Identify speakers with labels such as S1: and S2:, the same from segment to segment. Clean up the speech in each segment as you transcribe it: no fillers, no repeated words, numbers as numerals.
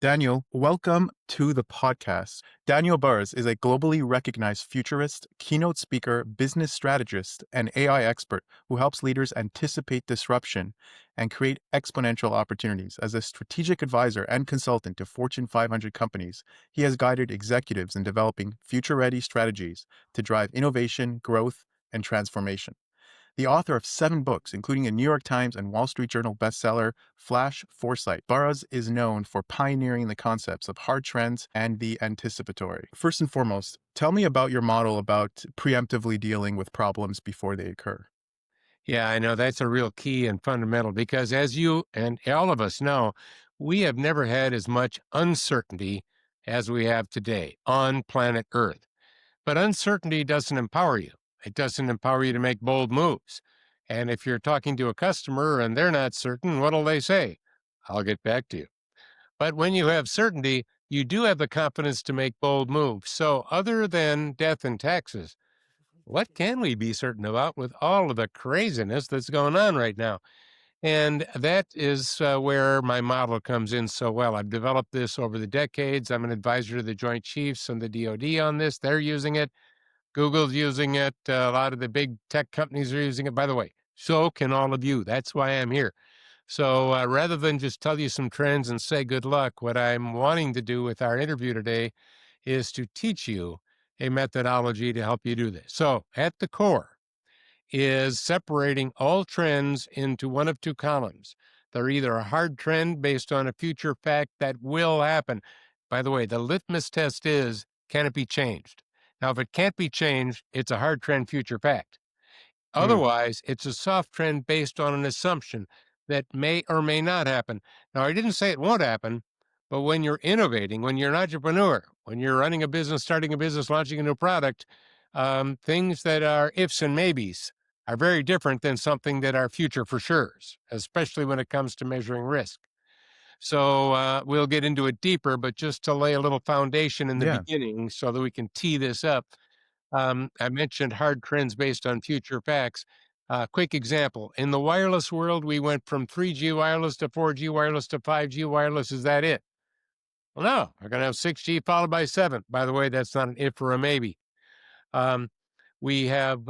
S1: Daniel, welcome to the podcast. Daniel Burrus is a globally recognized futurist, keynote speaker, business strategist, and AI expert who helps leaders anticipate disruption and create exponential opportunities. As a strategic advisor and consultant to Fortune 500 companies, he has guided executives in developing future-ready strategies to drive innovation, growth, and transformation. The author of 7 books, including a New York Times and Wall Street Journal bestseller, Flash Foresight, Burrus is known for pioneering the concepts of hard trends and the anticipatory. First and foremost, tell me about your model about preemptively dealing with problems before they occur.
S2: Yeah, I know that's a real key and fundamental because, as you and all of us know, we have never had as much uncertainty as we have today on planet Earth. But uncertainty doesn't empower you, it doesn't empower you to make bold moves. And if you're talking to a customer and they're not certain, what'll they say? I'll get back to you. But when you have certainty, you do have the confidence to make bold moves. So, other than death and taxes, what can we be certain about with all of the craziness that's going on right now? And that is where my model comes in so well. I've developed this over the decades. I'm an advisor to the Joint Chiefs and the DoD on this. They're using it. Google's using it. A lot of the big tech companies are using it. By the way, so can all of you. That's why I'm here. So rather than just tell you some trends and say good luck, what I'm wanting to do with our interview today is to teach you a methodology to help you do this. So at the core is separating all trends into one of two columns. They're either a hard trend based on a future fact that will happen. By the way, the litmus test is, can it be changed? Now, if it can't be changed, it's a hard trend future fact.
S1: Mm,
S2: Otherwise, it's a soft trend based on an assumption that may or may not happen. Now, I didn't say it won't happen, but when you're innovating, when you're an entrepreneur, when you're running a business, starting a business, launching a new product, things that are ifs and maybes are very different than something that are future for sure's, especially when it comes to measuring risk. So we'll get into it deeper, but just to lay a little foundation in the
S1: yeah.
S2: beginning so that we can tee this up. I mentioned hard trends based on future facts. Quick example. In the wireless world, we went from 3G wireless to 4G wireless to 5G wireless. Is that it? Well, no, we're going to have 6G followed by 7. By the way, that's not an if or a maybe. Um, we have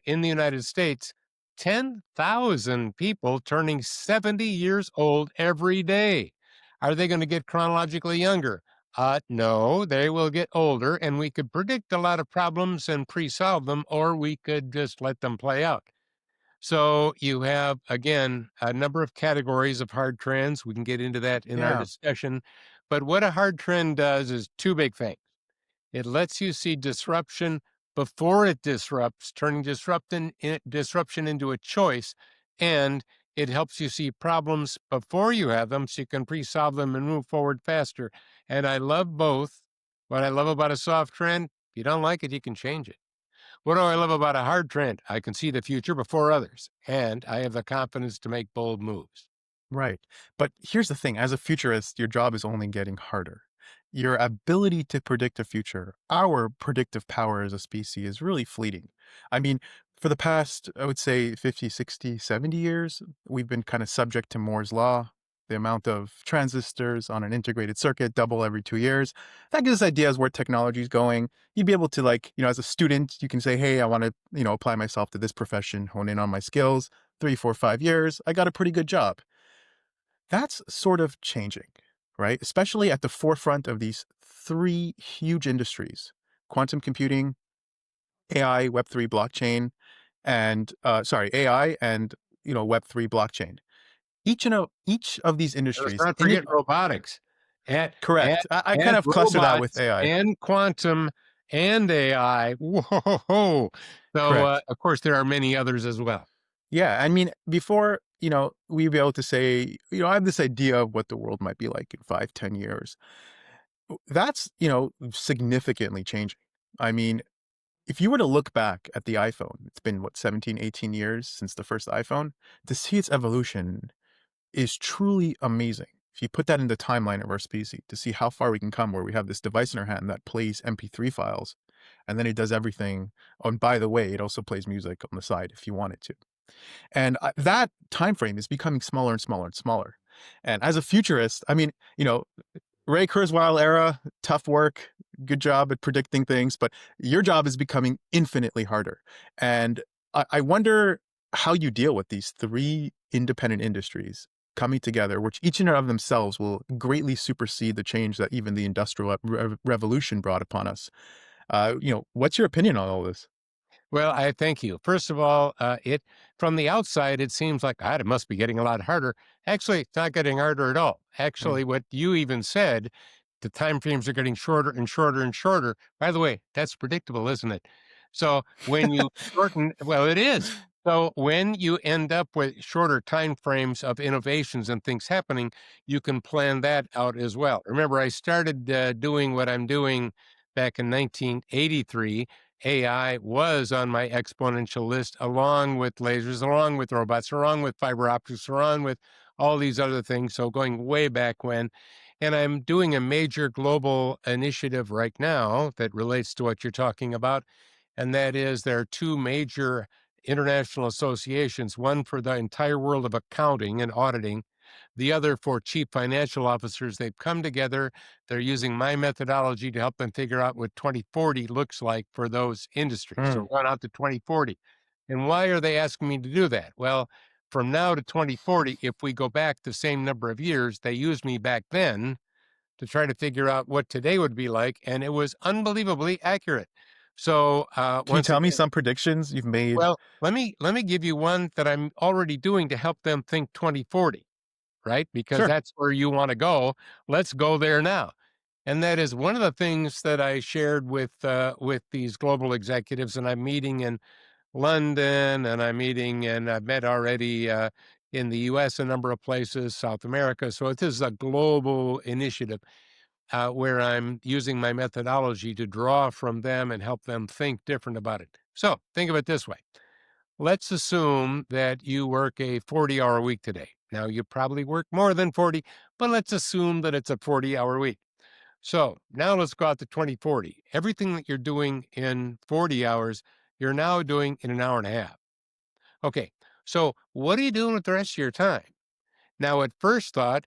S2: in the United States 10,000 people turning 70 years old every day. Are they going to get chronologically younger? No, they will get older, and we could predict a lot of problems and pre solve them, or we could just let them play out. So you have, again, a number of categories of hard trends. We can get into that in our
S1: Yeah.
S2: discussion. But what a hard trend does is two big things. It lets you see disruption before it disrupts, turning disruption into a choice. And it helps you see problems before you have them so you can pre solve them and move forward faster. And I love both. What I love about a soft trend, if you don't like it, you can change it. What do I love about a hard trend? I can see the future before others, and I have the confidence to make bold moves.
S1: Right. But here's the thing, as a futurist, your job is only getting harder. Your ability to predict the future, our predictive power as a species is really fleeting. I mean, for the past, I would say 50, 60, 70 years, we've been kind of subject to Moore's law. The amount of transistors on an integrated circuit double every 2 years. That gives us ideas where technology is going. You'd be able to, like, as a student, you can say, hey, I want to, apply myself to this profession, hone in on my skills. 3, 4, 5 years, I got a pretty good job. That's sort of changing, right? Especially at the forefront of these 3 huge industries: quantum computing, AI, Web3 blockchain, and AI and Web3 blockchain. Each of these
S2: And let's
S1: industries
S2: not
S1: in it.
S2: forget robotics. Add, add,
S1: Correct. I kind
S2: add
S1: of cluster that with
S2: robots
S1: AI.
S2: and quantum and AI. Whoa. So,
S1: Correct.
S2: of course, there are many others as well.
S1: Yeah. I mean, before, we'd be able to say, I have this idea of what the world might be like in 5, 10 years. That's, significantly changing. I mean, if you were to look back at the iPhone, it's been what, 17, 18 years since the first iPhone, to see its evolution is truly amazing. If you put that in the timeline of our species, to see how far we can come, where we have this device in our hand that plays MP3 files, and then it does everything. Oh, and by the way, it also plays music on the side if you want it to. And that time frame is becoming smaller and smaller and smaller. And as a futurist, I mean, Ray Kurzweil era, tough work, good job at predicting things, but your job is becoming infinitely harder. And I wonder how you deal with these three independent industries coming together, which each in and of themselves will greatly supersede the change that even the industrial revolution brought upon us. What's your opinion on all this?
S2: Well, I thank you. First of all, it from the outside, it seems like it must be getting a lot harder. Actually, it's not getting harder at all.
S1: Mm.
S2: Actually, what you even said, the time frames are getting shorter and shorter and shorter. By the way, that's predictable, isn't it? So when you shorten, well, it is. So when you end up with shorter time frames of innovations and things happening, you can plan that out as well. Remember, I started doing what I'm doing back in 1983. AI was on my exponential list, along with lasers, along with robots, along with fiber optics, along with all these other things. So going way back when. And I'm doing a major global initiative right now that relates to what you're talking about. And that is there are two major international associations, one for the entire world of accounting and auditing, the other for chief financial officers. They've come together. They're using my methodology to help them figure out what 2040 looks like for those industries.
S1: Mm.
S2: So run out to 2040. And why are they asking me to do that? Well, from now to 2040, if we go back the same number of years, they used me back then to try to figure out what today would be like, and it was unbelievably accurate. So
S1: Can you
S2: once
S1: tell me
S2: again,
S1: some predictions you've made?
S2: well, let me give you one that I'm already doing to help them think 2040, right? Because
S1: Sure.
S2: that's where you want to go. Let's go there now. And that is one of the things that I shared with these global executives, and I'm meeting in London, and I'm meeting, and I've met already in the U.S. a number of places, South America. So this is a global initiative where I'm using my methodology to draw from them and help them think different about it. So think of it this way. Let's assume that you work a 40-hour week today. Now, you probably work more than 40, but let's assume that it's a 40-hour week. So now let's go out to 2040. Everything that you're doing in 40 hours, you're now doing in an hour and a half. Okay, so what are you doing with the rest of your time? Now, at first thought,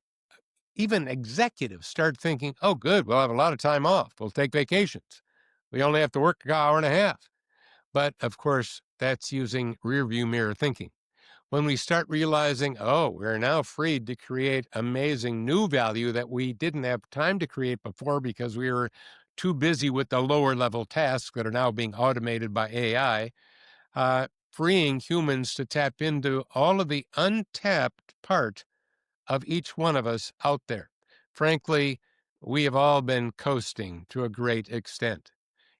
S2: even executives start thinking, oh, good, we'll have a lot of time off. We'll take vacations. We only have to work an hour and a half. But of course, that's using rear view mirror thinking. When we start realizing, oh, we're now freed to create amazing new value that we didn't have time to create before because we were too busy with the lower level tasks that are now being automated by AI, freeing humans to tap into all of the untapped part of each one of us out there. Frankly, we have all been coasting to a great extent.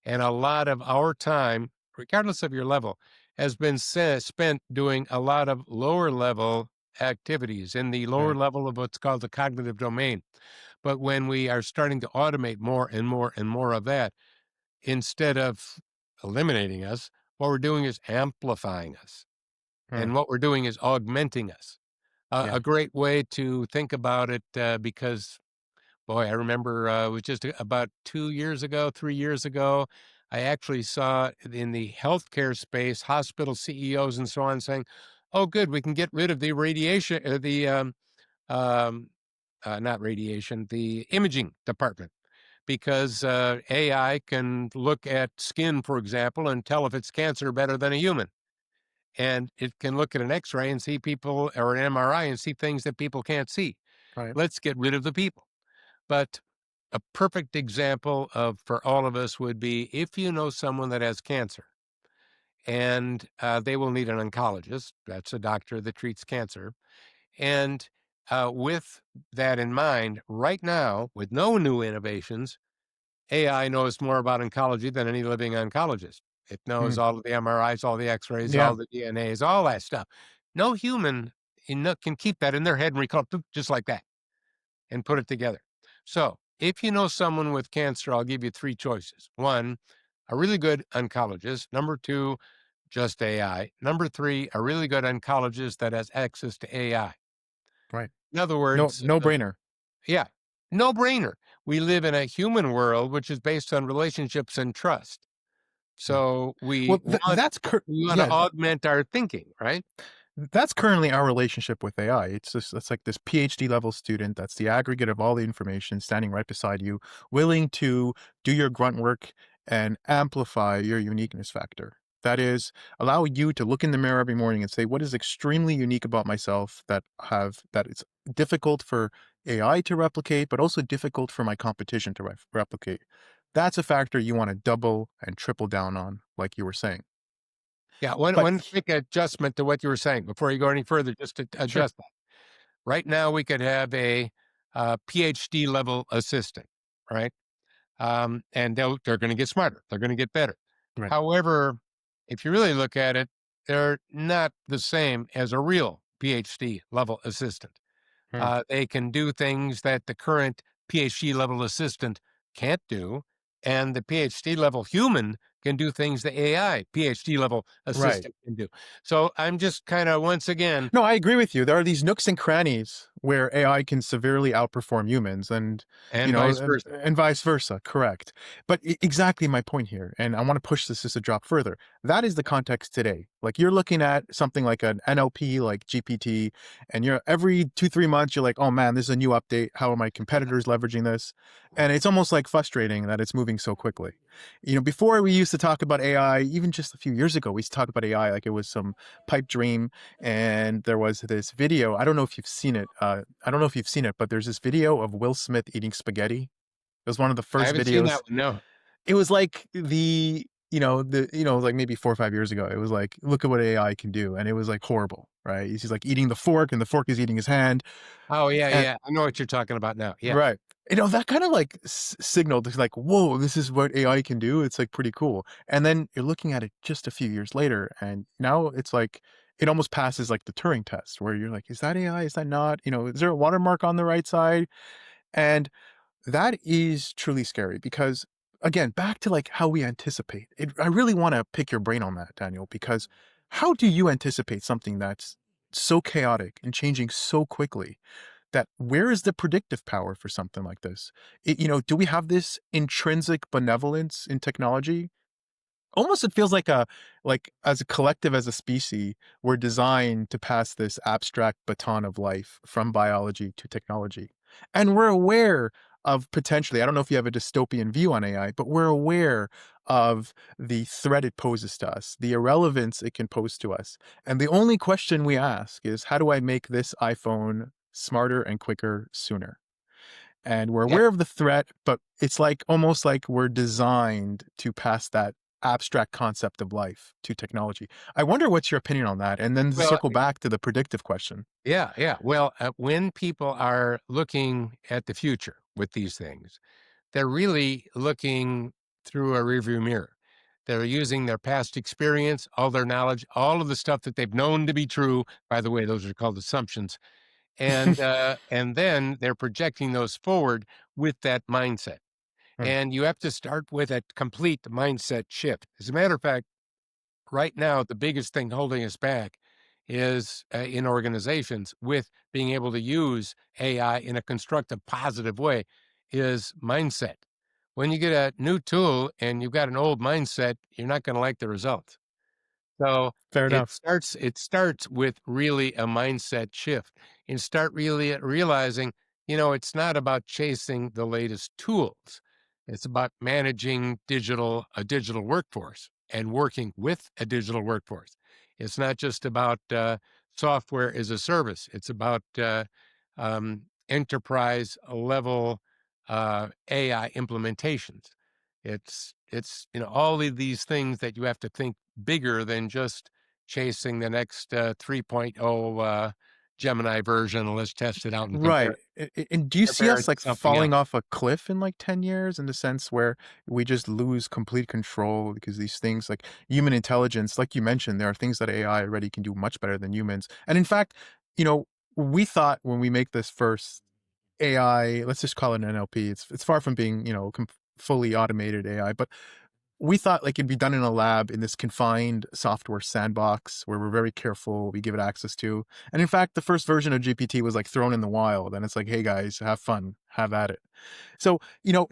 S2: And a lot of our time, regardless of your level, has been spent doing a lot of lower level activities in the lower
S1: Right.
S2: level of what's called the cognitive domain. But when we are starting to automate more and more and more of that, instead of eliminating us, what we're doing is amplifying us.
S1: Mm.
S2: And what we're doing is augmenting us. A
S1: Yeah.
S2: great way to think about it, because boy, I remember it was just about 2 years ago, 3 years ago. I actually saw in the healthcare space, hospital CEOs and so on saying, "Oh, good, we can get rid of the radiation, um, not radiation, the imaging department, because AI can look at skin, for example, and tell if it's cancer better than a human." And it can look at an X-ray and see people, or an MRI and see things that people can't see.
S1: Right.
S2: Let's get rid of the people. But a perfect example of for all of us would be if you know someone that has cancer and they will need an oncologist. That's a doctor that treats cancer. And with that in mind, right now, with no new innovations, AI knows more about oncology than any living oncologist. It knows
S1: Mm.
S2: all of the MRIs, all the X-rays,
S1: Yeah.
S2: all the DNAs, all that stuff. No human can keep that in their head and recall it just like that and put it together. So, if you know someone with cancer, I'll give you three choices. One, a really good oncologist. Number two, just AI. Number three, a really good oncologist that has access to AI.
S1: Right.
S2: In other
S1: No,
S2: words,
S1: no brainer.
S2: yeah, no brainer. We live in a human world which is based on relationships and trust.
S1: Mm.
S2: So
S1: Well,
S2: we want
S1: that's
S2: we want to
S1: yeah.
S2: augment our thinking, right?
S1: That's currently our relationship with AI. It's just it's like this PhD level student that's the aggregate of all the information standing right beside you, willing to do your grunt work and amplify your uniqueness factor. That is, allow you to look in the mirror every morning and say, what is extremely unique about myself that it's difficult for AI to replicate, but also difficult for my competition to replicate. That's a factor you want to double and triple down on, like you were saying.
S2: Yeah, one
S1: But
S2: one quick adjustment to what you were saying before you go any further, just to
S1: sure,
S2: adjust that. Right now, we could have a, PhD level assistant, right? And they're going to get smarter. They're going to get better.
S1: right.
S2: However, if you really look at it, they're not the same as a real PhD level assistant.
S1: Hmm.
S2: They can do things that the current PhD level assistant can't do, and the PhD level human can do things the AI PhD level
S1: Right.
S2: assistant can do. So I'm just kind of once again,
S1: No, I agree with you. There are these nooks and crannies where AI can severely outperform humans
S2: and vice versa.
S1: and vice versa, correct. But exactly my point here, and I want to push this just a drop further. That is the context today. Like you're looking at something like an NLP like GPT and you're every 2 3 months you're like, "Oh man, this is a new update. How are my competitors leveraging this?" And it's almost like frustrating that it's moving so quickly. Before we used to talk about AI, even just a few years ago, we used to talk about AI like it was some pipe dream, and there was this video. I don't know if you've seen it. I don't know if you've seen it, but there's this video of Will Smith eating spaghetti. It was one of the
S2: I
S1: first
S2: haven't seen that
S1: videos.
S2: one. No.
S1: It was like like maybe 4 or 5 years ago. It was like, look at what AI can do, and it was like horrible, right? He's like eating the fork, and the fork is eating his hand,
S2: Oh yeah,
S1: and
S2: yeah. I know what you're talking about now. Yeah.
S1: right. That kind of like signaled it's like, whoa, this is what AI can do. It's like pretty cool. And then you're looking at it just a few years later, and now it's like it almost passes like the Turing test, where you're like, is that AI? Is that not? Is there a watermark on the right side? And that is truly scary because, again, back to like how we anticipate. I really want to pick your brain on that, Daniel, because how do you anticipate something that's so chaotic and changing so quickly? That where is the predictive power for something like this? Do we have this intrinsic benevolence in technology? Almost it feels like as a collective, as a species, we're designed to pass this abstract baton of life from biology to technology. And we're aware of potentially, I don't know if you have a dystopian view on AI, but we're aware of the threat it poses to us, the irrelevance it can pose to us. And the only question we ask is, how do I make this iPhone smarter and quicker sooner? And we're
S2: Yeah.
S1: aware of the threat, but it's like almost like we're designed to pass that abstract concept of life to technology. I wonder what's your opinion on that? And then to
S2: Well,
S1: circle back to the predictive question.
S2: yeah, yeah. Well, when people are looking at the future with these things, they're really looking through a rearview mirror. They're using their past experience, all their knowledge, all of the stuff that they've known to be true. By the way, those are called assumptions, and then they're projecting those forward with that mindset.
S1: Hmm,
S2: And you have to start with a complete mindset shift. As a matter of fact, right now, the biggest thing holding us back is in organizations with being able to use AI in a constructive, positive way is mindset. When you get a new tool and you've got an old mindset, you're not going to like the results. So
S1: fair enough.
S2: it starts with really a mindset shift and start really realizing, it's not about chasing the latest tools. It's about managing a digital workforce and working with a digital workforce. It's not just about software as a service. It's about enterprise level AI implementations. It's all of these things that you have to think bigger than just chasing the next 3.0 Gemini version. Let's test it out and
S1: Right. And do you see
S2: compare it
S1: us
S2: to
S1: like
S2: something else.
S1: falling off a cliff in like 10 years in the sense where we just lose complete control because these things like human intelligence, like you mentioned, there are things that AI already can do much better than humans. And in fact, you know, we thought when we make this first AI, let's just call it an NLP. It's far from being, fully automated AI, but we thought like it'd be done in a lab in this confined software sandbox where we're very careful what we give it access to. And in fact, the first version of GPT was like thrown in the wild and it's like, hey guys, have fun, have at it. So,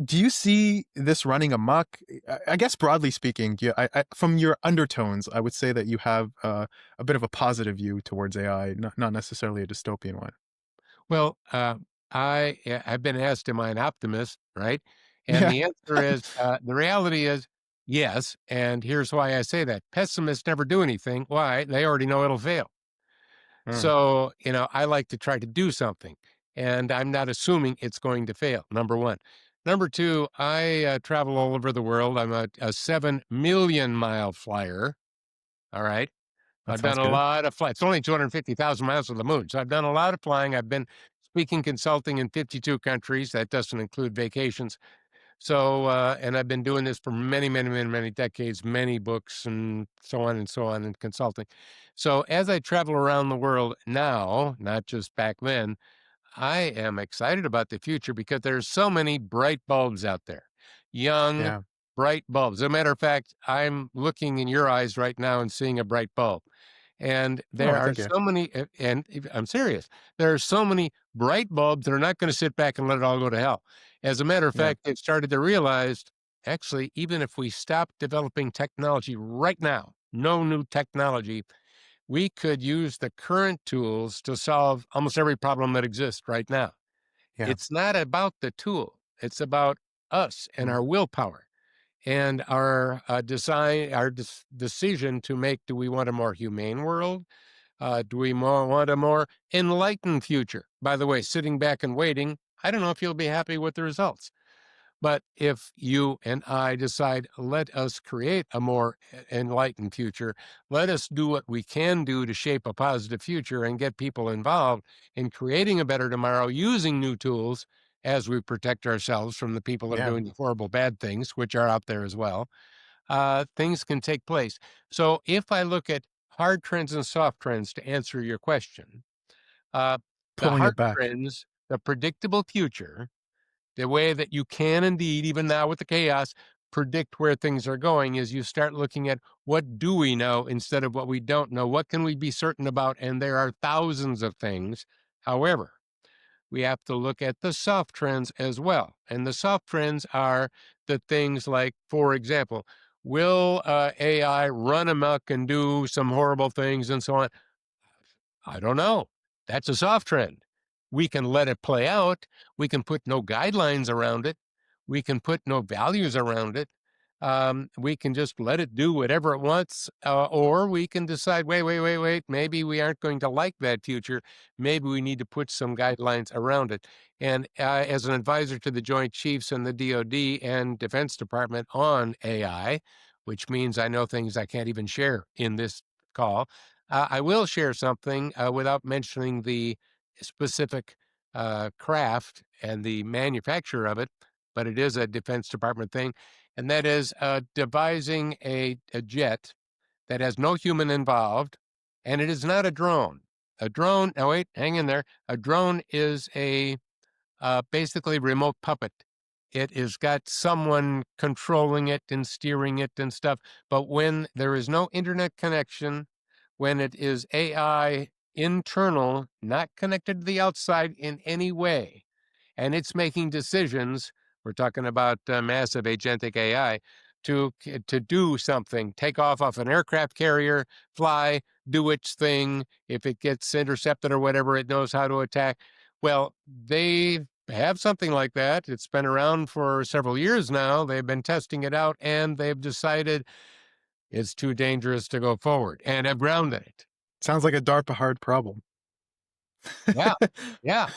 S1: do you see this running amok? I guess broadly speaking, from your undertones, I would say that you have a bit of a positive view towards AI, not necessarily a dystopian one.
S2: Well, I've been asked, "Am I an optimist?" Right? And
S1: Yeah.
S2: the answer is, the reality is yes. And here's why I say that: pessimists never do anything. Why? They already know it'll fail.
S1: Mm,
S2: So, I like to try to do something, and I'm not assuming it's going to fail. Number one. Number two, I travel all over the world. I'm a 7 million mile flyer. All right.
S1: that
S2: I've
S1: sounds
S2: done a
S1: good.
S2: lot of flights. It's only 250,000 miles to the moon. So I've done a lot of flying. I've been speaking, consulting in 52 countries. That doesn't include vacations. So, and I've been doing this for many, many, many, many decades, many books and so on, and consulting. So as I travel around the world now, not just back then, I am excited about the future because there's so many bright bulbs out there, young,
S1: Yeah.
S2: bright bulbs. As a matter of fact, I'm looking in your eyes right now and seeing a bright bulb. And there
S1: Oh,
S2: are
S1: thank you.
S2: so many, I'm serious, there are so many bright bulbs that are not going to sit back and let it all go to hell. As a matter of
S1: Yeah.
S2: fact, they've started to realize actually, even if we stop developing technology right now, no new technology, we could use the current tools to solve almost every problem that exists right now.
S1: Yeah.
S2: It's not about the tool, it's about us and
S1: Mm,
S2: our willpower and our design, our decision to make. Do we want a more humane world? Do we want a more enlightened future? By the way, sitting back and waiting, I don't know if you'll be happy with the results. But if you and I decide, let us create a more enlightened future, let us do what we can do to shape a positive future and get people involved in creating a better tomorrow using new tools as we protect ourselves from the people that are
S1: yeah.
S2: doing the horrible bad things, which are out there as well, things can take place. So if I look at hard trends and soft trends to answer your question, uh, the
S1: Pulling
S2: hard
S1: it back.
S2: trends, the predictable future, the way that you can indeed, even now with the chaos, predict where things are going is you start looking at what do we know instead of what we don't know. What can we be certain about? And there are thousands of things. However, we have to look at the soft trends as well. And the soft trends are the things like, for example, will AI run amok and do some horrible things and so on? I don't know. That's a soft trend. We can let it play out. We can put no guidelines around it. We can put no values around it. We can just let it do whatever it wants, or we can decide, wait. Maybe we aren't going to like that future. Maybe we need to put some guidelines around it. And as an advisor to the Joint Chiefs and the DoD and Defense Department on AI, which means I know things I can't even share in this call, I will share something without mentioning the specific craft and the manufacturer of it, but it is a Defense Department thing, and that is devising a jet that has no human involved, and it is not a drone. A drone, now wait, hang in there. A drone is a basically remote puppet. It has got someone controlling it and steering it and stuff. But when there is no internet connection, when it is AI internal, not connected to the outside in any way, and it's making decisions, we're talking about massive agentic AI, to do something, take off an aircraft carrier, fly, do its thing. If it gets intercepted or whatever, it knows how to attack. Well, they have something like that. It's been around for several years now. They've been testing it out, and they've decided it's too dangerous to go forward and have grounded it.
S1: Sounds like a DARPA hard problem.
S2: Yeah, yeah.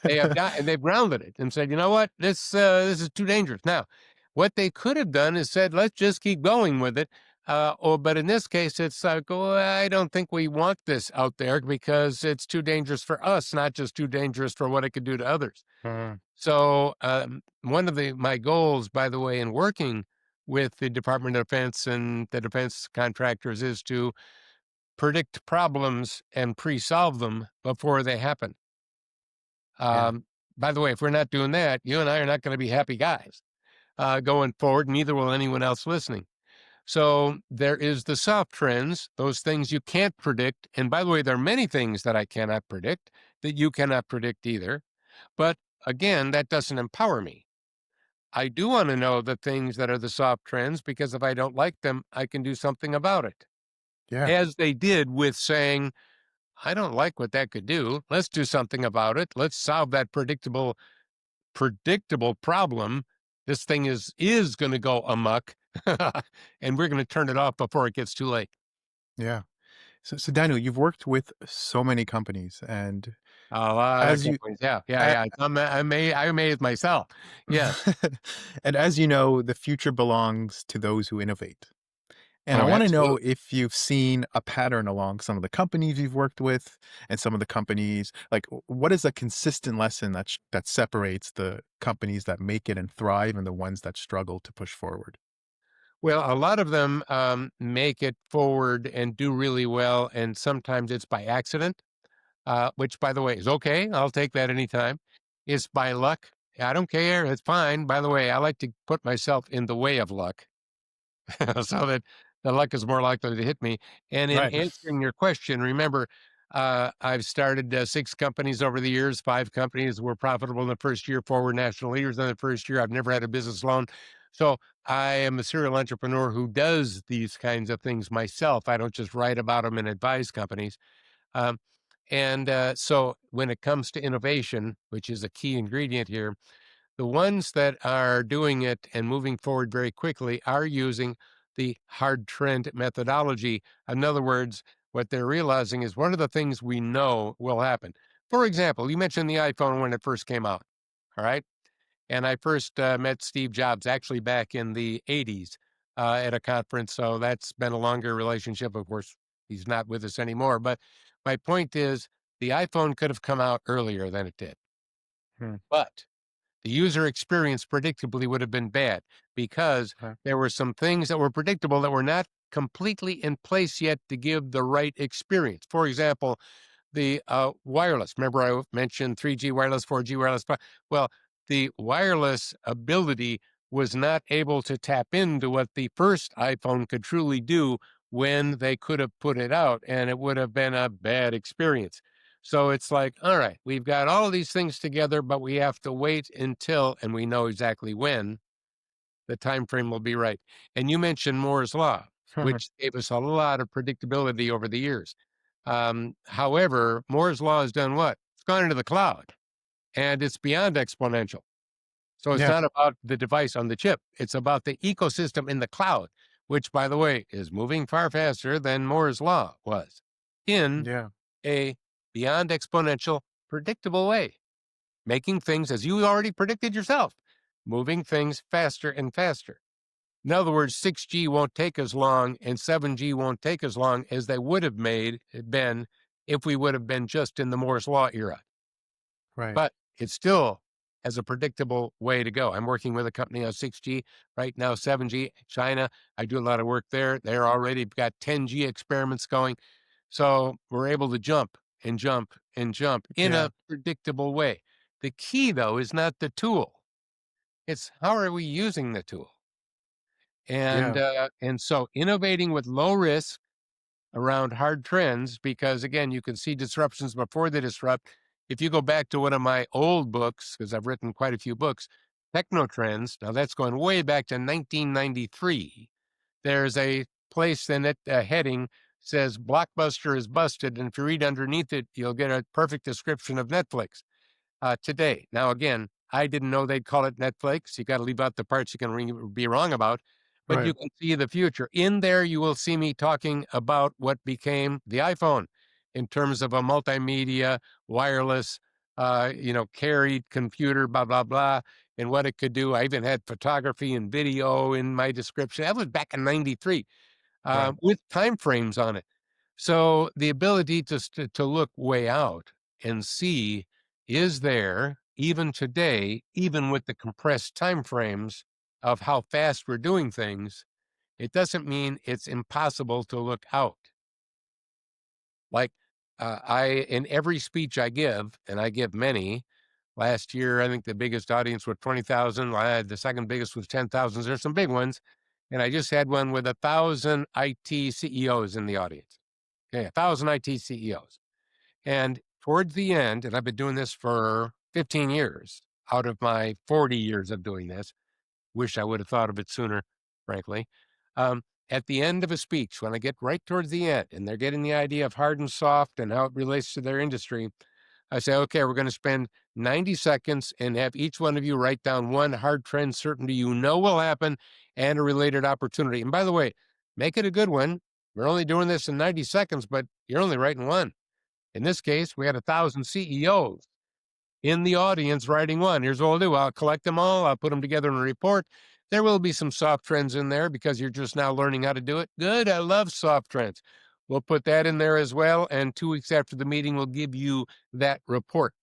S2: They have got and they've grounded it and said, "You know what? This is too dangerous." Now, what they could have done is said, "Let's just keep going with it." But in this case, it's like, "Oh, I don't think we want this out there because it's too dangerous for us, not just too dangerous for what it could do to others."
S1: Uh,
S2: So, one of my goals, by the way, in working with the Department of Defense and the defense contractors is to predict problems and pre-solve them before they happen.
S1: yeah.
S2: Um, by the way, if we're not doing that, you and I are not going to be happy guys going forward. Neither will anyone else listening. So there is the soft trends, those things you can't predict. And by the way, there are many things that I cannot predict that you cannot predict either. But again, that doesn't empower me. I do want to know the things that are the soft trends because if I don't like them, I can do something about it.
S1: Yeah.
S2: As they did with saying, I don't like what that could do. Let's do something about it. Let's solve that predictable problem. This thing is going to go amok and we're going to turn it off before it gets too late.
S1: Yeah. So Daniel, you've worked with so many companies, and
S2: A lot of
S1: as you
S2: companies. Yeah. Yeah.
S1: a-
S2: Yeah. I made myself. Yes.
S1: and as you know, the future belongs to those who innovate. And I
S2: Oh,
S1: want to know
S2: absolutely.
S1: if you've seen a pattern along some of the companies you've worked with and some of the companies, like what is a consistent lesson that separates the companies that make it and thrive and the ones that struggle to push forward?
S2: Well, a lot of them make it forward and do really well. And sometimes it's by accident, which, by the way, is okay. I'll take that anytime. It's by luck. I don't care. It's fine. By the way, I like to put myself in the way of luck so that the luck is more likely to hit me. And in
S1: Right.
S2: answering your question, remember, I've started 6 companies over the years. 5 companies were profitable in the first year, 4 were national leaders in the first year. I've never had a business loan. So I am a serial entrepreneur who does these kinds of things myself. I don't just write about them and advise companies. Um, so when it comes to innovation, which is a key ingredient here, the ones that are doing it and moving forward very quickly are using the hard trend methodology. In other words, what they're realizing is one of the things we know will happen. For example, you mentioned the iPhone when it first came out. All right. And I first met Steve Jobs actually back in the 80s at a conference. So that's been a longer relationship. Of course, he's not with us anymore. But my point is the iPhone could have come out earlier than it did.
S1: Hmm.
S2: But the user experience predictably would have been bad because
S1: Okay.
S2: there were some things that were predictable that were not completely in place yet to give the right experience. For example, the wireless. Remember, I mentioned 3G wireless, 4G wireless. Well, the wireless ability was not able to tap into what the first iPhone could truly do when they could have put it out, and it would have been a bad experience. So it's like, all right, we've got all of these things together, but we have to wait until, and we know exactly when the time frame will be right. And you mentioned Moore's law, which gave us a lot of predictability over the years. However, Moore's law has done what? It's gone into the cloud, and it's beyond exponential. So it's
S1: Yeah.
S2: not about the device on the chip. It's about the ecosystem in the cloud, which, by the way, is moving far faster than Moore's law was in
S1: Yeah.
S2: a beyond exponential, predictable way, making things, as you already predicted yourself, moving things faster and faster. In other words, 6G won't take as long and 7G won't take as long as they would have been if we would have been just in the Moore's Law era.
S1: Right.
S2: But it still has a predictable way to go. I'm working with a company on 6G right now, 7G, China. I do a lot of work there. They're already got 10G experiments going. So we're able to jump and jump and jump in
S1: Yeah.
S2: a predictable way. The key, though, is not the tool. It's how are we using the tool?
S1: Yeah.
S2: And so innovating with low risk around hard trends, because again, you can see disruptions before they disrupt. If you go back to one of my old books, because I've written quite a few books, Techno Trends, now that's going way back to 1993. There's a place in it, a heading says Blockbuster is busted. And if you read underneath it, you'll get a perfect description of Netflix today. Now, again, I didn't know they'd call it Netflix. You got to leave out the parts you can be wrong about, but
S1: Right.
S2: you can see the future. In there, you will see me talking about what became the iPhone in terms of a multimedia, wireless, carried computer, blah, blah, blah, and what it could do. I even had photography and video in my description. That was back in 93
S1: Right.
S2: with time frames on it. So the ability to look way out and see is there even today, even with the compressed time frames of how fast we're doing things. It doesn't mean it's impossible to look out. Like in every speech I give, and I give many. Last year, I think the biggest audience was 20,000. The second biggest was 10,000. There's some big ones. And I just had one with 1,000 IT CEOs in the audience. Okay, 1,000 IT CEOs. And towards the end, and I've been doing this for 15 years out of my 40 years of doing this. Wish I would have thought of it sooner, frankly. At the end of a speech, when I get right towards the end and they're getting the idea of hard and soft and how it relates to their industry, I say, okay, we're going to spend 90 seconds and have each one of you write down one hard trend certainty you know will happen and a related opportunity. And by the way, make it a good one. We're only doing this in 90 seconds, but you're only writing one. In this case, we had 1,000 CEOs in the audience writing one. Here's what I'll do. I'll collect them all. I'll put them together in a report. There will be some soft trends in there because you're just now learning how to do it. Good. I love soft trends. We'll put that in there as well. And 2 weeks after the meeting, we'll give you that report.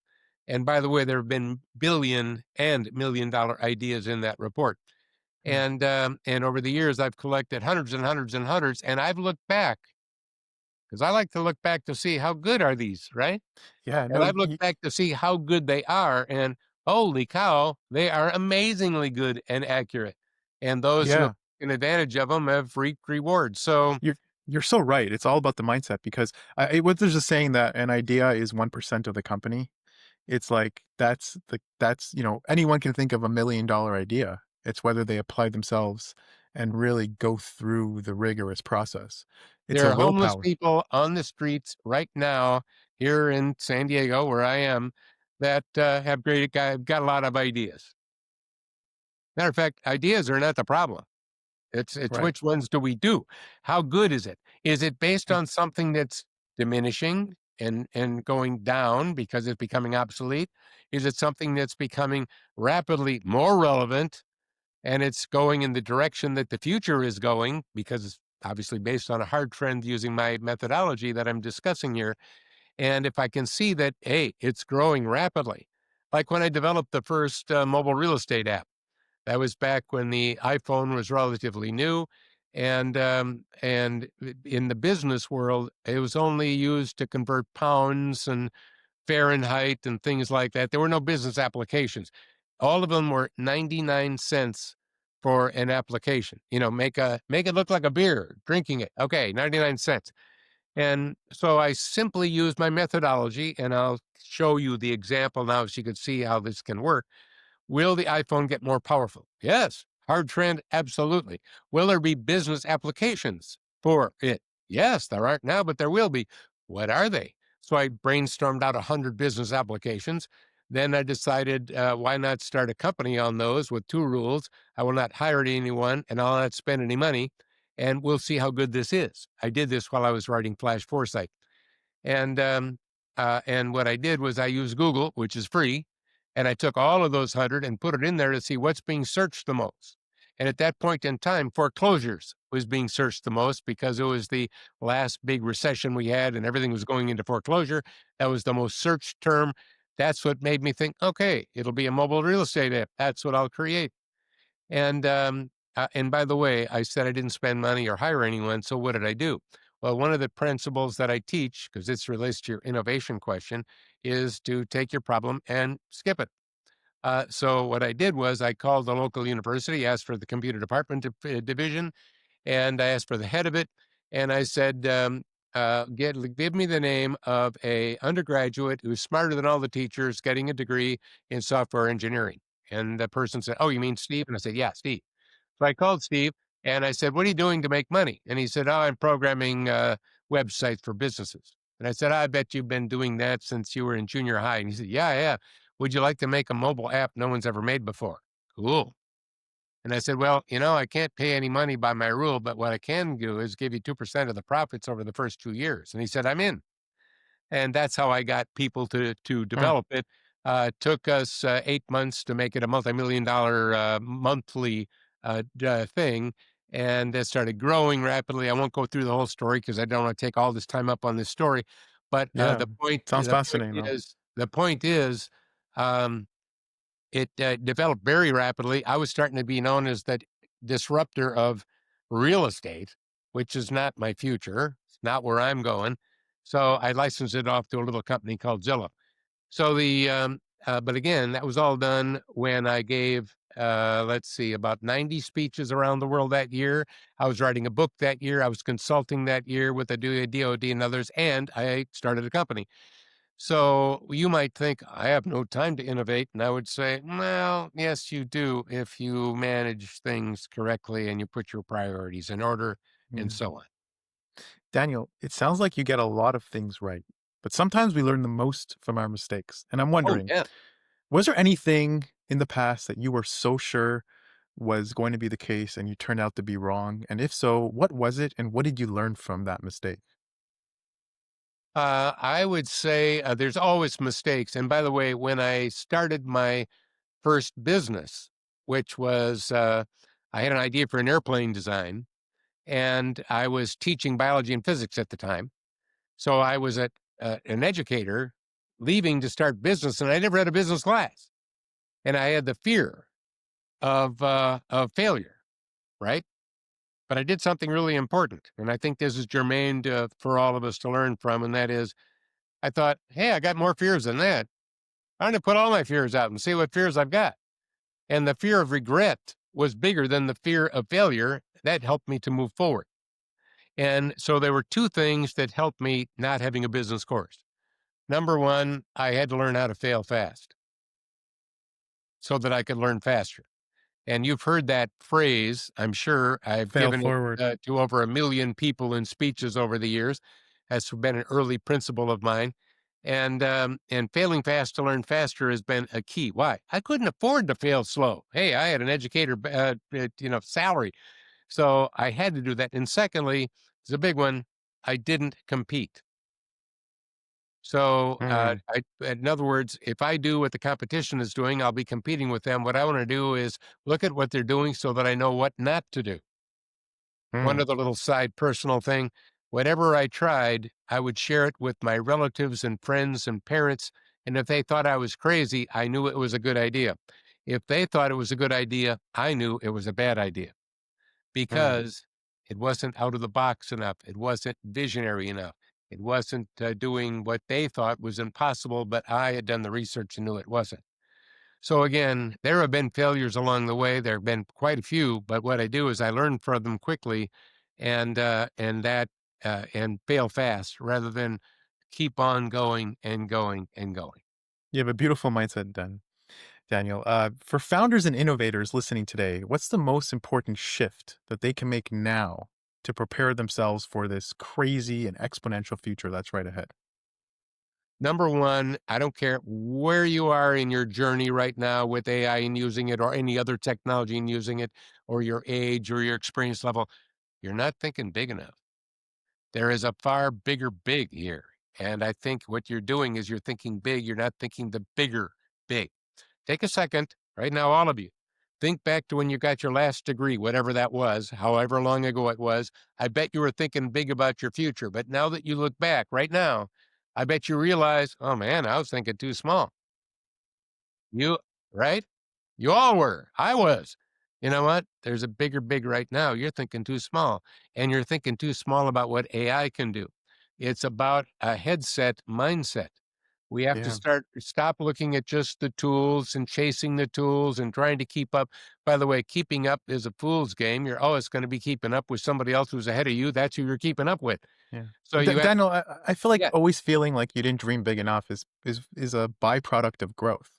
S2: And by the way, there have been billion and $1 million ideas in that report.
S1: Mm.
S2: And over the years, I've collected hundreds and hundreds and hundreds. And I've looked back because I like to look back to see how good are these, right?
S1: Yeah,
S2: And
S1: no,
S2: I've looked back to see how good they are, and holy cow, they are amazingly good and accurate. And those who have
S1: yeah,
S2: taken advantage of them have reaped rewards. So
S1: you're you're so right. It's all about the mindset because what there's a saying that an idea is 1% of the company. It's like that's anyone can think of $1 million idea. It's whether they apply themselves and really go through the rigorous process. It's
S2: there
S1: a
S2: are homeless
S1: willpower,
S2: people on the streets right now here in San Diego, where I am, that have got a lot of ideas. Matter of fact, ideas are not the problem. It's
S1: right?
S2: which ones do we do? How good is it? Is it based
S1: Mm.
S2: on something that's diminishing and going down because it's becoming obsolete? Is it something that's becoming rapidly more relevant and it's going in the direction that the future is going because it's obviously based on a hard trend using my methodology that I'm discussing here? And if I can see that, hey, it's growing rapidly, like when I developed the first mobile real estate app. That was back when the iPhone was relatively new, and in the business world, it was only used to convert pounds and Fahrenheit and things like that. There were no business applications. All of them were 99 cents for an application. Make it look like a beer, drinking it. Okay, 99 cents. And so I simply used my methodology, and I'll show you the example now so you can see how this can work. Will the iPhone get more powerful? Yes. Hard trend? Absolutely. Will there be business applications for it? Yes, there aren't now, but there will be. What are they? So I brainstormed out 100 business applications. Then I decided, why not start a company on those with two rules? I will not hire anyone and I'll not spend any money. And we'll see how good this is. I did this while I was writing Flash Foresight. And what I did was I used Google, which is free, and I took all of those 100 and put it in there to see what's being searched the most. And at that point in time, foreclosures was being searched the most because it was the last big recession we had and everything was going into foreclosure. That was the most searched term. That's what made me think, okay, it'll be a mobile real estate app. That's what I'll create. And by the way, I said I didn't spend money or hire anyone. So what did I do? Well, one of the principles that I teach, because this relates to your innovation question, is to take your problem and skip it. So what I did was I called the local university, asked for the computer department division, and I asked for the head of it, and I said, give me the name of a undergraduate who's smarter than all the teachers, getting a degree in software engineering. And the person said, "Oh, you mean Steve?" And I said, "Yeah, Steve." So I called Steve and I said, "What are you doing to make money?" And he said, "Oh, I'm programming websites for businesses." And I said, "I bet you've been doing that since you were in junior high." And he said, "Yeah, yeah. Would you like to make a mobile app no one's ever made before?" Cool. And I said, "Well, I can't pay any money by my rule, but what I can do is give you 2% of the profits over the first 2 years." And he said, "I'm in." And that's how I got people to
S1: Mm.
S2: develop it. Took us 8 months to make it a multi-million-dollar monthly thing, and it started growing rapidly. I won't go through the whole story because I don't want to take all this time up on this story. But
S1: Yeah,
S2: the point
S1: sounds
S2: the point
S1: fascinating though.
S2: is the point is um, it developed very rapidly. I was starting to be known as the disruptor of real estate, which is not my future. It's not where I'm going. So I licensed it off to a little company called Zillow. So but again, that was all done when I gave let's see, about 90 speeches around the world that year. I was writing a book that year. I was consulting that year with the DoD and others, and I started a company. So you might think, I have no time to innovate. And I would say, well, yes, you do if you manage things correctly and you put your priorities in order and
S1: Yeah.
S2: so on.
S1: Daniel, it sounds like you get a lot of things right, but sometimes we learn the most from our mistakes. And I'm
S2: Oh,
S1: wondering,
S2: yeah.
S1: was there anything in the past that you were so sure was going to be the case and you turned out to be wrong? And if so, what was it and what did you learn from that mistake?
S2: I would say there's always mistakes. And by the way, when I started my first business, which was I had an idea for an airplane design, and I was teaching biology and physics at the time. So I was an educator leaving to start business, and I never had a business class, and I had the fear of failure, right? But I did something really important, and I think this is germane for all of us to learn from, and that is, I thought, hey, I got more fears than that. I'm going to put all my fears out and see what fears I've got. And the fear of regret was bigger than the fear of failure. That helped me to move forward. And so there were two things that helped me not having a business course. Number one, I had to learn how to fail fast so that I could learn faster. And you've heard that phrase, I'm sure. I've
S1: Fail
S2: given it
S1: forward.
S2: to over 1 million people in speeches over the years. That's been an early principle of mine. And failing fast to learn faster has been a key. Why? I couldn't afford to fail slow. Hey, I had an educator, salary, so I had to do that. And secondly, it's a big one. I didn't compete. So,
S1: Mm,
S2: in other words, if I do what the competition is doing, I'll be competing with them. What I want to do is look at what they're doing so that I know what not to do. One
S1: mm.
S2: other little side personal thing, whatever I tried, I would share it with my relatives and friends and parents. And if they thought I was crazy, I knew it was a good idea. If they thought it was a good idea, I knew it was a bad idea
S1: Mm.
S2: because it wasn't out of the box enough. It wasn't visionary enough. It wasn't doing what they thought was impossible, but I had done the research and knew it wasn't. So again, there have been failures along the way. There have been quite a few, but what I do is I learn from them quickly, and fail fast rather than keep on going and going and going.
S1: You have a beautiful mindset, Daniel. For founders and innovators listening today, what's the most important shift that they can make now to prepare themselves for this crazy and exponential future that's right ahead?
S2: Number one, I don't care where you are in your journey right now with AI and using it or any other technology and using it, or your age or your experience level, you're not thinking big enough. There is a far bigger big here. And I think what you're doing is you're thinking big. You're not thinking the bigger big. Take a second right now, all of you. Think back to when you got your last degree, whatever that was, however long ago it was. I bet you were thinking big about your future. But now that you look back right now, I bet you realize, oh man, I was thinking too small. You, right? You all were. I was. You know what? There's a bigger big right now. You're thinking too small. And you're thinking too small about what AI can do. It's about a headset mindset. We have to
S1: Yeah.
S2: stop looking at just the tools and chasing the tools and trying to keep up. By the way, keeping up is a fool's game. You're always going to be keeping up with somebody else who's ahead of you. That's who you're keeping up with.
S1: Yeah.
S2: So you have,
S1: Daniel, I feel like
S2: yeah,
S1: always feeling like you didn't dream big enough is a byproduct of growth.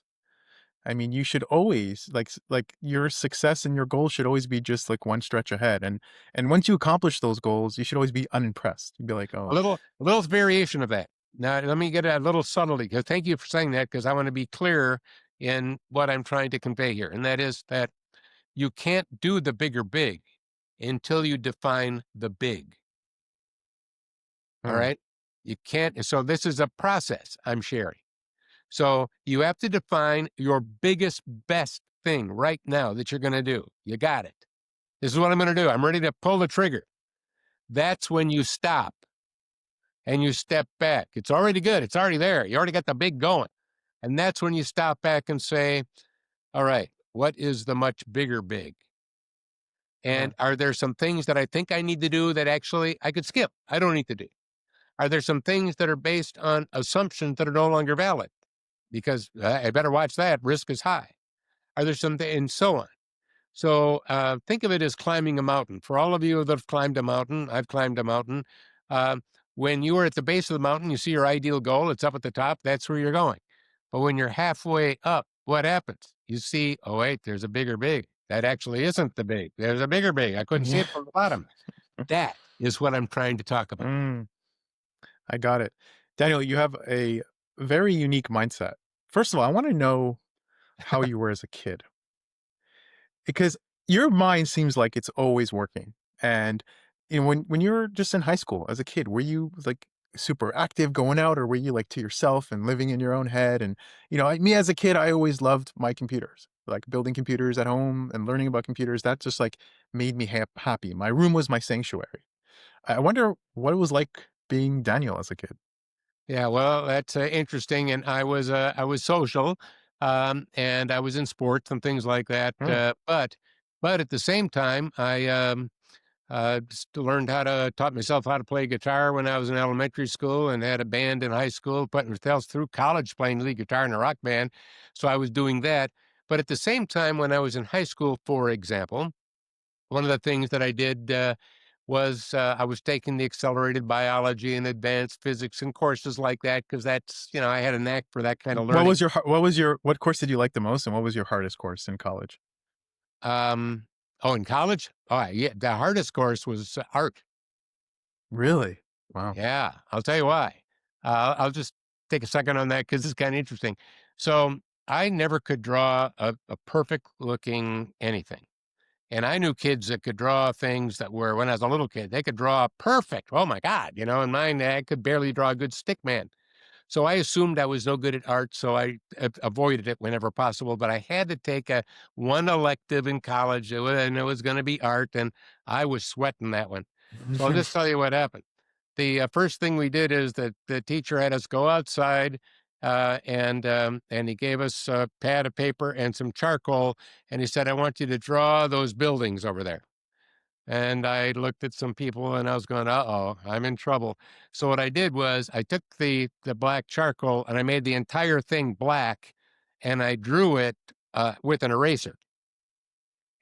S1: I mean, you should always like your success and your goals should always be just like one stretch ahead. And once you accomplish those goals, you should always be unimpressed. You'd be like, oh,
S2: a little variation of that. Now, let me get a little subtlety because thank you for saying that because I want to be clear in what I'm trying to convey here. And that is that you can't do the bigger big until you define the big. All
S1: mm,
S2: right. You can't. So this is a process I'm sharing. So you have to define your biggest, best thing right now that you're going to do. You got it. This is what I'm going to do. I'm ready to pull the trigger. That's when you stop and you step back. It's already good. It's already there. You already got the big going. And that's when you stop back and say, all right, what is the much bigger big?
S1: yeah,
S2: And are there some things that I think I need to do that actually I could skip? I don't need to do. Are there some things that are based on assumptions that are no longer valid? Because I better watch that. Risk is high. Are there some, and so on. So think of it as climbing a mountain. For all of you that have climbed a mountain, I've climbed a mountain. Uh, when you are at the base of the mountain, you see your ideal goal. It's up at the top. That's where you're going. But when you're halfway up, what happens? You see, oh wait, there's a bigger big. That actually isn't the big. There's a bigger big. I couldn't see
S1: Yeah.
S2: it from the bottom. That is what I'm trying to talk about.
S1: Mm, I got it. Daniel, you have a very unique mindset. First of all, I want to know how you were as a kid because your mind seems like it's always working. And when you were just in high school as a kid, were you like super active going out, or were you like to yourself and living in your own head? And me as a kid, I always loved my computers, like building computers at home and learning about computers. That just like made me happy. My room was my sanctuary. I wonder what it was like being Daniel as a kid.
S2: Yeah, well, that's interesting. And I was social, and I was in sports and things like that.
S1: Mm.
S2: But at the same time, I learned taught myself how to play guitar when I was in elementary school, and had a band in high school. Put myself through college playing lead guitar in a rock band, so I was doing that. But at the same time, when I was in high school, for example, one of the things that I did was I was taking the accelerated biology and advanced physics and courses like that because that's, I had a knack for that kind of
S1: What
S2: learning.
S1: was your what course did you like the most, and what was your hardest course in college?
S2: Um, oh, in college? Oh, yeah, the hardest course was art.
S1: Really? Wow.
S2: Yeah, I'll tell you why. I'll just take a second on that because it's kind of interesting. So I never could draw a perfect looking anything. And I knew kids that could draw things that were, when I was a little kid, they could draw perfect. Oh my God. And mine, I could barely draw a good stick man. So I assumed I was no good at art. So I avoided it whenever possible. But I had to take one elective in college, and it was going to be art. And I was sweating that one. So I'll just tell you what happened. The first thing we did is that the teacher had us go outside, and he gave us a pad of paper and some charcoal, and he said, "I want you to draw those buildings over there." And I looked at some people, and I was going, "Uh oh, I'm in trouble." So what I did was I took the black charcoal and I made the entire thing black, and I drew it with an eraser.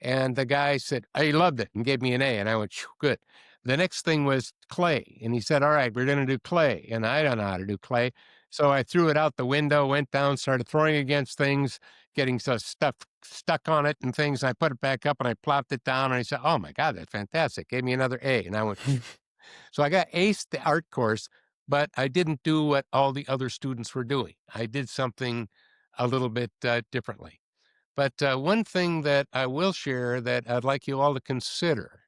S2: And the guy said, "I loved it," and gave me an A, and I went, "Phew, good." The next thing was clay, and he said, "All right, we're gonna do clay," and I don't know how to do clay. So I threw it out the window, went down, started throwing against things, getting some stuff stuck on it and things. I put it back up and I plopped it down, and I said, "Oh my God, that's fantastic." Gave me another A, and I went, phew. So I got aced the art course, but I didn't do what all the other students were doing. I did something a little bit differently. But one thing that I will share that I'd like you all to consider,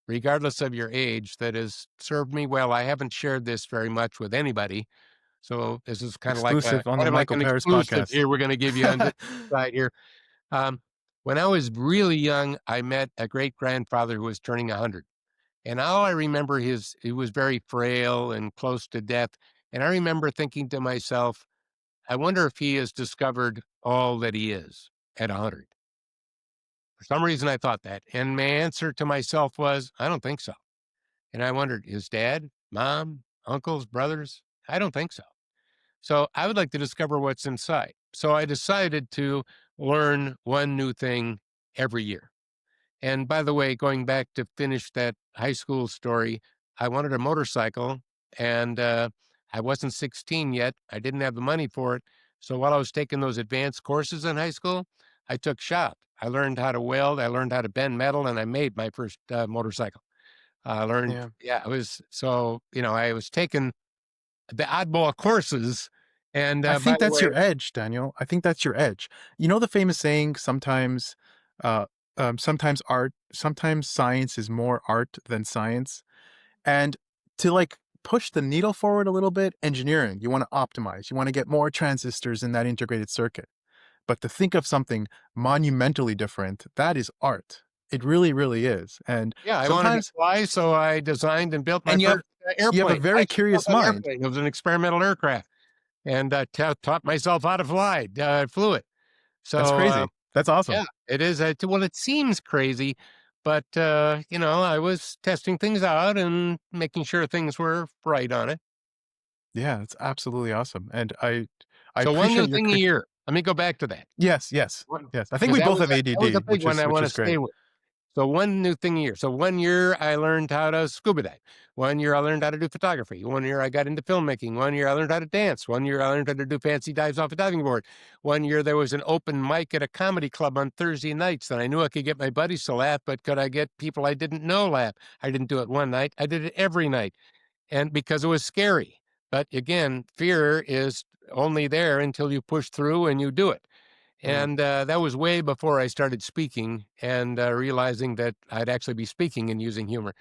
S2: regardless of your age, that has served me well. I haven't shared this very much with anybody, so this is
S1: Exclusive on the
S2: kind of like
S1: Michael
S2: an
S1: Paris
S2: exclusive
S1: podcast.
S2: here. We're going to give you on this side here. Um, when I was really young, I met a great grandfather who was turning 100, and all I remember he was very frail and close to death. And I remember thinking to myself, I wonder if he has discovered all that he is at 100. For some reason, I thought that. And my answer to myself was, I don't think so. And I wondered, is dad, mom, uncles, brothers? I don't think so. So I would like to discover what's inside. So I decided to learn one new thing every year. And by the way, going back to finish that high school story, I wanted a motorcycle, and I wasn't 16 yet. I didn't have the money for it. So while I was taking those advanced courses in high school, I took shop. I learned how to weld, I learned how to bend metal, and I made my first motorcycle. I learned,
S1: Yeah.
S2: yeah, it was so, I was taking the oddball courses. And
S1: I
S2: by
S1: think
S2: the
S1: that's
S2: way,
S1: your edge, Daniel. I think that's your edge. You know the famous saying, uh, sometimes science is more art than science. And to like push the needle forward a little bit, engineering, you want to optimize, you want to get more transistors in that integrated circuit. But to think of something monumentally different, that is art. It really, really is. And
S2: yeah, I wanted to
S1: sometimes,
S2: fly, so I designed and built my
S1: and
S2: first
S1: you have a
S2: airplane. I
S1: very
S2: actually built
S1: curious
S2: an
S1: mind.
S2: airplane. It was an experimental aircraft, and taught myself how to fly. I flew it.
S1: That's
S2: So,
S1: crazy. That's
S2: yeah,
S1: awesome.
S2: it is. Well, it seems crazy, but I was testing things out and making sure things were right on it.
S1: Yeah, it's absolutely awesome. And I I
S2: So one new
S1: appreciate your
S2: thing a year. Let me go back to that.
S1: yes, yes,
S2: One
S1: yes. I think
S2: because
S1: we
S2: that
S1: both
S2: was
S1: have
S2: that was a
S1: ADD,
S2: big one I
S1: which
S2: wanna
S1: is great.
S2: stay with. So one new thing a year. So one year I learned how to scuba dive. One year I learned how to do photography. One year I got into filmmaking. One year I learned how to dance. One year I learned how to do fancy dives off a diving board. One year there was an open mic at a comedy club on Thursday nights, and I knew I could get my buddies to laugh, but could I get people I didn't know laugh? I didn't do it one night. I did it every night, and because it was scary. But again, fear is only there until you push through and you do it.
S1: Mm.
S2: And that was way before I started speaking and realizing that I'd actually be speaking and using humor.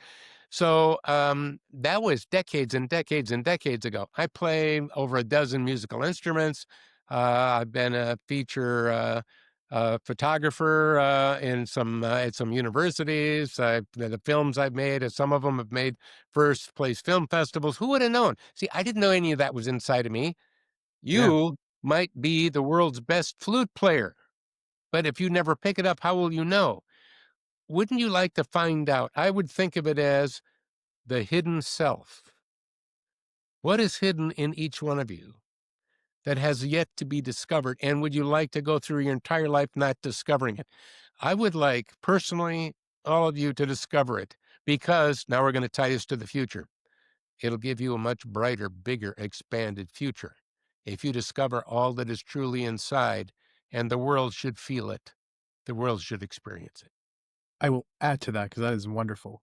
S2: So that was decades and decades and decades ago. I play over a dozen musical instruments. I've been a feature photographer in some at some universities. The films I've made, some of them have made first place film festivals. Who would have known? See, I didn't know any of that was inside of me.
S1: Yeah.
S2: You might be the world's best flute player, but if you never pick it up, how will you know? Wouldn't you like to find out? I would think of it as the hidden self. What is hidden in each one of you that has yet to be discovered? And would you like to go through your entire life not discovering it? I would like, personally, all of you to discover it because now we're going to tie this to the future. It'll give you a much brighter, bigger, expanded future if you discover all that is truly inside, and the world should feel it. The world should experience it.
S1: I will add to that because that is wonderful.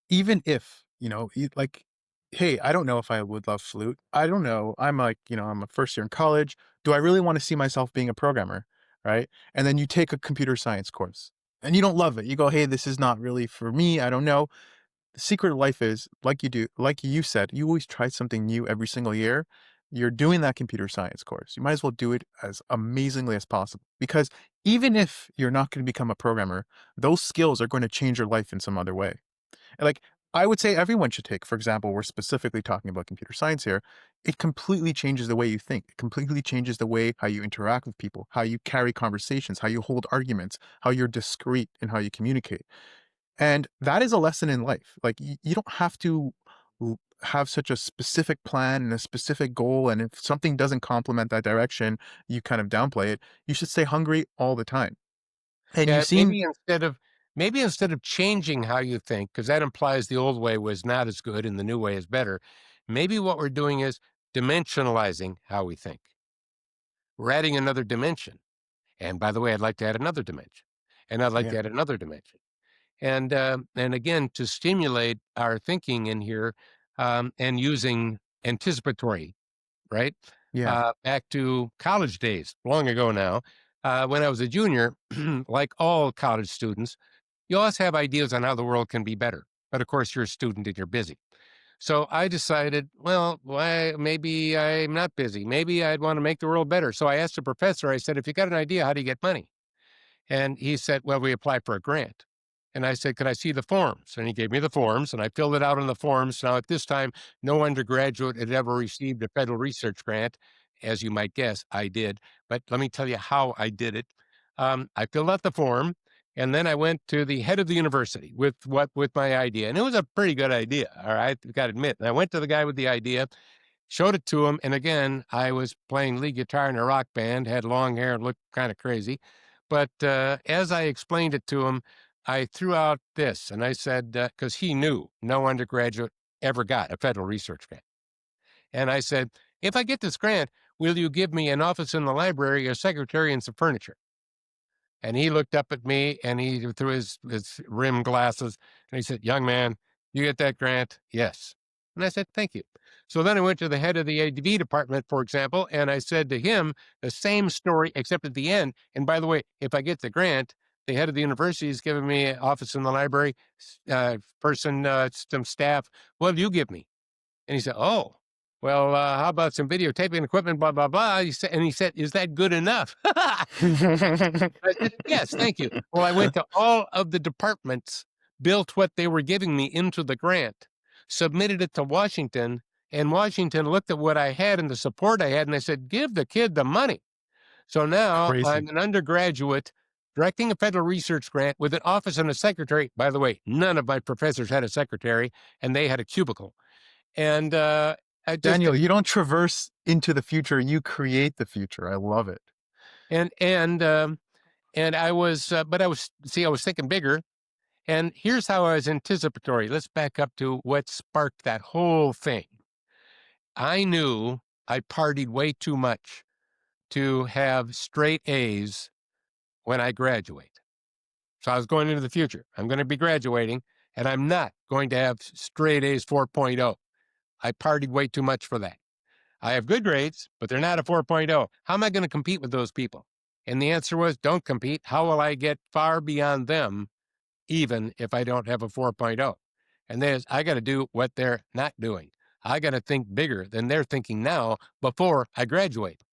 S1: Even if, like, hey, I don't know if I would love flute. I don't know. I'm like, I'm a first year in college. Do I really want to see myself being a programmer? Right. And then you take a computer science course and you don't love it. You go, hey, this is not really for me. I don't know. The secret of life is like you said, you always try something new every single year. You're doing that computer science course. You might as well do it as amazingly as possible because even if you're not going to become a programmer, those skills are going to change your life in some other way. And like I would say everyone should take, for example, we're specifically talking about computer science here. It completely changes the way you think. It completely changes the way how you interact with people, how you carry conversations, how you hold arguments, how you're discreet in how you communicate. And that is a lesson in life. Like you don't have to have such a specific plan and a specific goal. And if something doesn't complement that direction, you kind of downplay it. You should stay hungry all the time. And
S2: Yeah,
S1: you've seen,
S2: maybe instead of changing how you think, because that implies the old way was not as good and the new way is better. Maybe what we're doing is dimensionalizing how we think. We're adding another dimension. And by the way, I'd like to add another dimension, and I'd like
S1: yeah,
S2: to add another dimension. And again, to stimulate our thinking in here, and using anticipatory, right?
S1: yeah,
S2: Back to college days, long ago now, when I was a junior, like all college students, you always have ideas on how the world can be better. But of course, you're a student and you're busy. So I decided, well, why, maybe I'm not busy. Maybe I'd want to make the world better. So I asked the professor, I said, if you got an idea, how do you get money? And he said, well, we apply for a grant. And I said, could I see the forms? And he gave me the forms and I filled it out on the forms. Now, at this time, no undergraduate had ever received a federal research grant. As you might guess, I did. But let me tell you how I did it. I filled out the form and then I went to the head of the university with my idea. And it was a pretty good idea. All right. I got to admit. And I went to the guy with the idea, showed it to him. And again, I was playing lead guitar in a rock band, had long hair, looked kind of crazy. But as I explained it to him, I threw out this and I said, because he knew no undergraduate ever got a federal research grant. And I said, if I get this grant, will you give me an office in the library, a secretary, and some furniture? And he looked up at me and he threw his rim glasses and he said, young man, you get that grant? Yes. And I said, thank you. So then I went to the head of the ADV department, for example, and I said to him the same story, except at the end. And by the way, if I get the grant, the head of the university is giving me an office in the library, some staff. What will you give me? And he said, oh, well, how about some videotaping equipment, blah, blah, blah. And he said, is that good enough? I said, yes, thank you. Well, I went to all of the departments, built what they were giving me into the grant, submitted it to Washington, and Washington looked at what I had and the support I had, and I said, give the kid the money. So now
S1: crazy.
S2: I'm an undergraduate directing a federal research grant with an office and a secretary. By the way, none of my professors had a secretary, and they had a cubicle. And I just
S1: Daniel, you don't traverse into the future, you create the future. I love it.
S2: and and um, and I was, but I was see, I was thinking bigger. And here's how I was anticipatory. Let's back up to what sparked that whole thing. I knew I partied way too much to have straight A's when I graduate. So I was going into the future. I'm going to be graduating, and I'm not going to have straight A's 4.0. I partied way too much for that. I have good grades, but they're not a 4.0. How am I going to compete with those people? And the answer was don't compete. How will I get far beyond them, even if I don't have a 4.0? And that is, I got to do what they're not doing. I got to think bigger than they're thinking now before I graduate.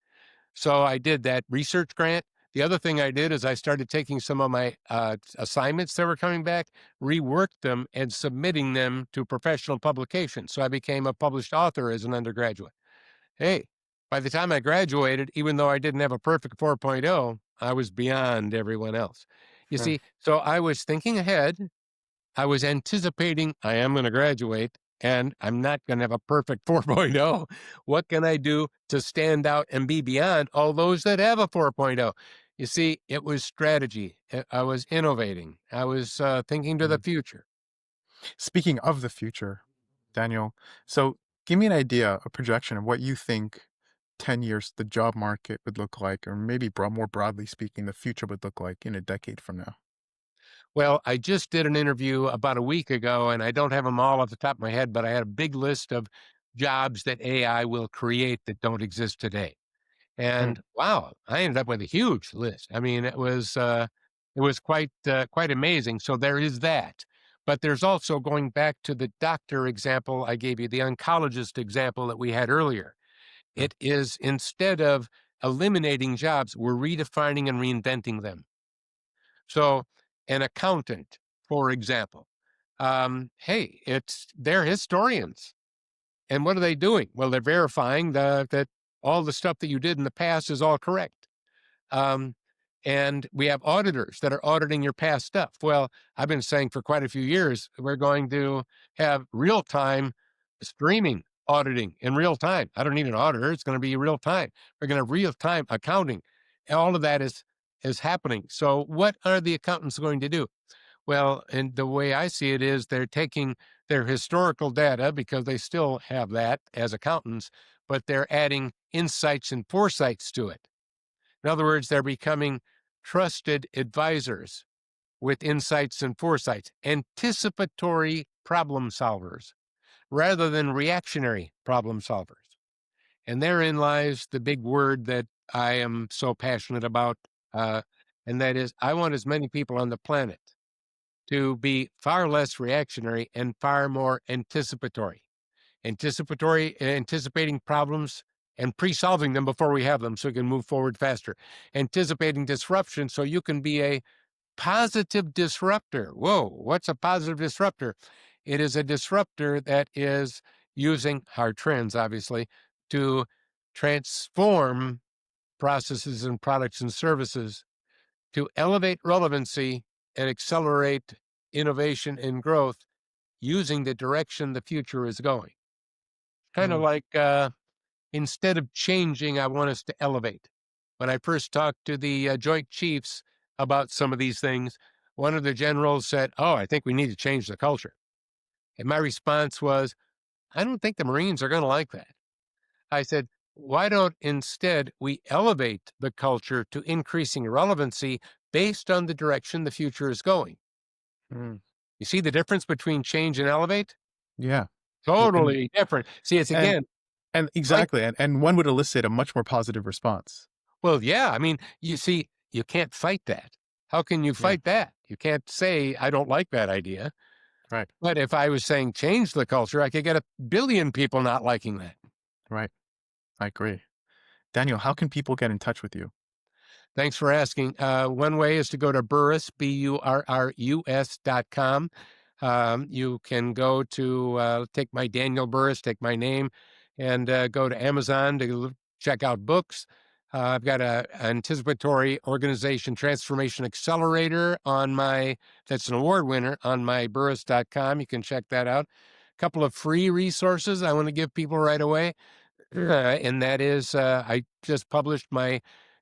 S2: So I did that research grant. The other thing I did is I started taking some of my assignments that were coming back, reworked them, and submitting them to professional publications. So I became a published author as an undergraduate. Hey, by the time I graduated, even though I didn't have a perfect 4.0, I was beyond everyone else. You
S1: Hmm.
S2: see, so I was thinking ahead. I was anticipating I am going to graduate and I'm not going to have a perfect 4.0. What can I do to stand out and be beyond all those that have a 4.0? You see, it was strategy. I was innovating. I was thinking to the
S1: Hmm.
S2: future.
S1: Speaking of the future, Daniel, so give me an idea, a projection of what you think 10 years the job market would look like, or maybe more broadly speaking, the future would look like in a decade from now.
S2: Well, I just did an interview about a week ago, and I don't have them all off the top of my head, but I had a big list of jobs that AI will create that don't exist today.
S1: Hmm.
S2: And wow, I ended up with a huge list. I mean, it was quite amazing. So there is that. But there's also going back to the doctor example I gave you, the oncologist example that we had earlier.
S1: Hmm.
S2: It is instead of eliminating jobs, we're redefining and reinventing them. So an accountant, for example, hey, they're historians. And what are they doing? Well, they're verifying that all the stuff that you did in the past is all correct. Um, and we have auditors that are auditing your past stuff. Well, I've been saying for quite a few years, we're going to have real time streaming auditing in real time. I don't need an auditor. It's going to be real time. We're going to have real time accounting. And all of that is happening. So what are the accountants going to do? Well, and the way I see it is they're taking their historical data because they still have that as accountants, but they're adding insights and foresights to it. In other words, they're becoming trusted advisors with insights and foresights, anticipatory problem solvers rather than reactionary problem solvers. And therein lies the big word that I am so passionate about. Uh, and that is, I want as many people on the planet to be far less reactionary and far more anticipatory. Anticipating problems and pre-solving them before we have them so we can move forward faster. Anticipating disruption so you can be a positive disruptor. Whoa, what's a positive disruptor? It is a disruptor that is using hard trends, obviously, to transform processes and products and services to elevate relevancy and accelerate innovation and growth using the direction the future is going. Kind of
S1: Hmm.
S2: like instead of changing, I want us to elevate. When I first talked to the Joint Chiefs about some of these things, one of the generals said, "Oh, I think we need to change the culture." And my response was, "I don't think the Marines are going to like that." I said, "Why don't instead we elevate the culture to increasing relevancy based on the direction the future is going?"
S1: Hmm.
S2: You see the difference between change and elevate?
S1: Yeah. And
S2: Totally different. See, it's
S1: and
S2: again,
S1: and
S2: like,
S1: exactly, and one would elicit a much more positive response.
S2: well, yeah, I mean, you see, you can't fight that. How can you
S1: Yeah.
S2: fight that? You can't say, I don't like that idea.
S1: Right.
S2: But if I was saying change the culture, I could get a billion people not liking that.
S1: Right. I agree. Daniel, how can people get in touch with you?
S2: Thanks for asking. One way is to go to Burrus, BURRUS.com. You can go to take my Daniel Burrus, take my name, and go to Amazon to check out books. I've got a anticipatory organization transformation accelerator on my, that's an award winner on my Burrus.com. You can check that out. couple of free resources I want to give people right away. And that is, I just published my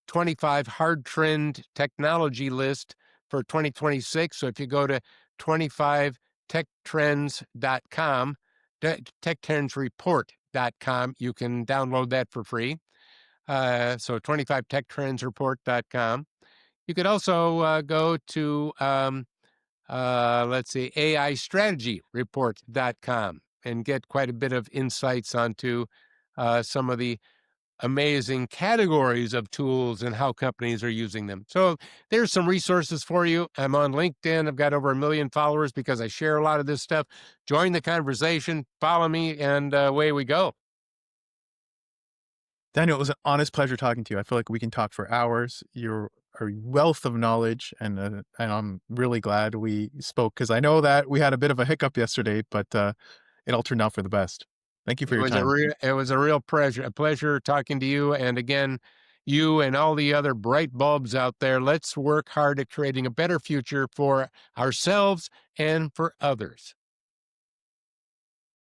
S2: 25 hard trend technology list for 2026. So if you go to 25techtrends.com, techtrendsreport.com, you can download that for free. So 25techtrendsreport.com. You could also go to, let's see, AIstrategyreport.com and get quite a bit of insights onto some of the amazing categories of tools and how companies are using them. So there's some resources for you. I'm on LinkedIn. I've got over 1 million followers because I share a lot of this stuff. Join the conversation, follow me, and away we go.
S1: Daniel, it was an honest pleasure talking to you. I feel like we can talk for hours. You're a wealth of knowledge, and I'm really glad we spoke because I know that we had a bit of a hiccup yesterday, but it all turned out for the best. Thank you for
S2: It
S1: your
S2: was a
S1: time.
S2: it was a real pleasure talking to you. And again, you and all the other bright bulbs out there, let's work hard at creating a better future for ourselves and for others.